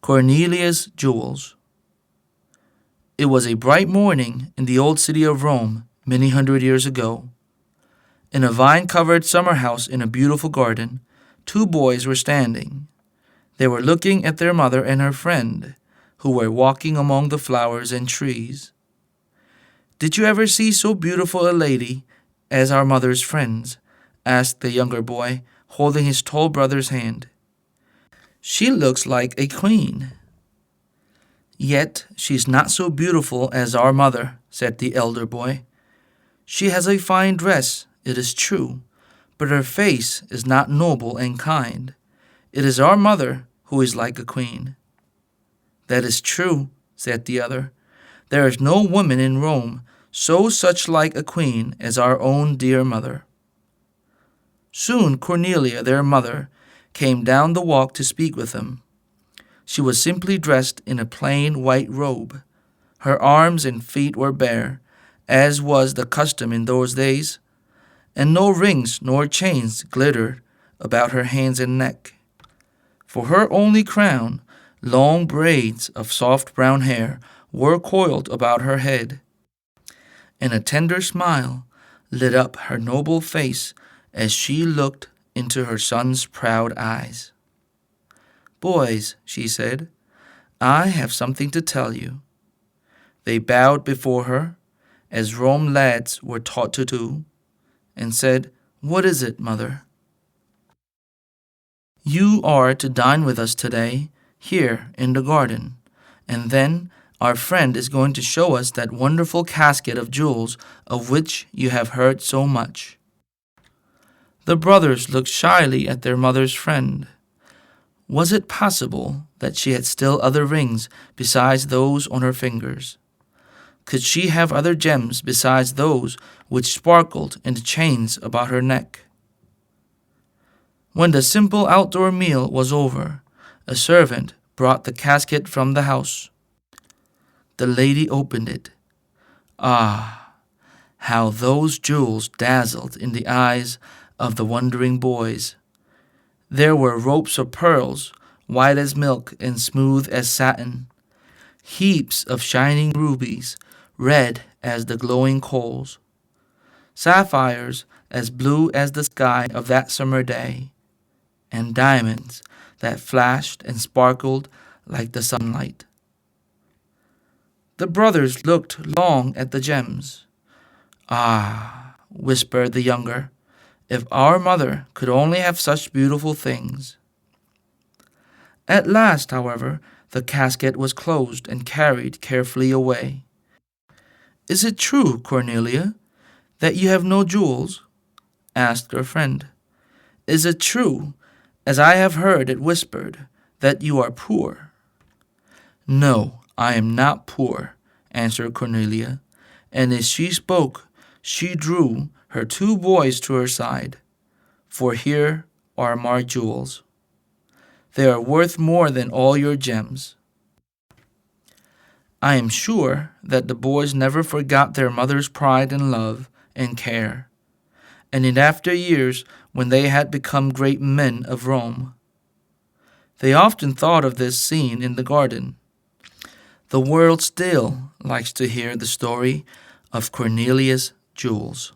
Cornelia's Jewels. It was a bright morning in the old city of Rome many hundred years ago. In a vine-covered summer house in a beautiful garden, two boys were standing. They were looking at their mother and her friend, who were walking among the flowers and trees. "Did you ever see so beautiful a lady as our mother's friends?" asked the younger boy, holding his tall brother's hand. "She looks like a queen." "Yet she's not so beautiful as our mother," said the elder boy. "She has a fine dress, it is true, but her face is not noble and kind. It is our mother who is like a queen." "That is true," said the other. "There is no woman in Rome so such like a queen as our own dear mother." Soon Cornelia, their mother, came down the walk to speak with them. She was simply dressed in a plain white robe. Her arms and feet were bare, as was the custom in those days, and no rings nor chains glittered about her hands and neck. For her only crown, long braids of soft brown hair were coiled about her head, and a tender smile lit up her noble face as she looked into her son's proud eyes. "Boys," she said, "I have something to tell you." They bowed before her, as Rome lads were taught to do, and said, "What is it, mother?" "You are to dine with us today, here in the garden, and then our friend is going to show us that wonderful casket of jewels of which you have heard so much." The brothers looked shyly at their mother's friend. Was it possible that she had still other rings besides those on her fingers? Could she have other gems besides those which sparkled in the chains about her neck? When the simple outdoor meal was over, a servant brought the casket from the house. The lady opened it. Ah, how those jewels dazzled in the eyes of the wondering boys! There were ropes of pearls, white as milk and smooth as satin, heaps of shining rubies, red as the glowing coals, sapphires as blue as the sky of that summer day, and diamonds that flashed and sparkled like the sunlight. The brothers looked long at the gems. "Ah," whispered the younger, "if our mother could only have such beautiful things." At last, however, the casket was closed and carried carefully away. "Is it true, Cornelia, that you have no jewels?" asked her friend. "Is it true, as I have heard it whispered, that you are poor?" "No, I am not poor," answered Cornelia, and as she spoke, she drew her two boys to her side. "For here are my jewels. They are worth more than all your gems." I am sure that the boys never forgot their mother's pride and love and care, and in after years, when they had become great men of Rome, they often thought of this scene in the garden. The world still likes to hear the story of Cornelia's jewels.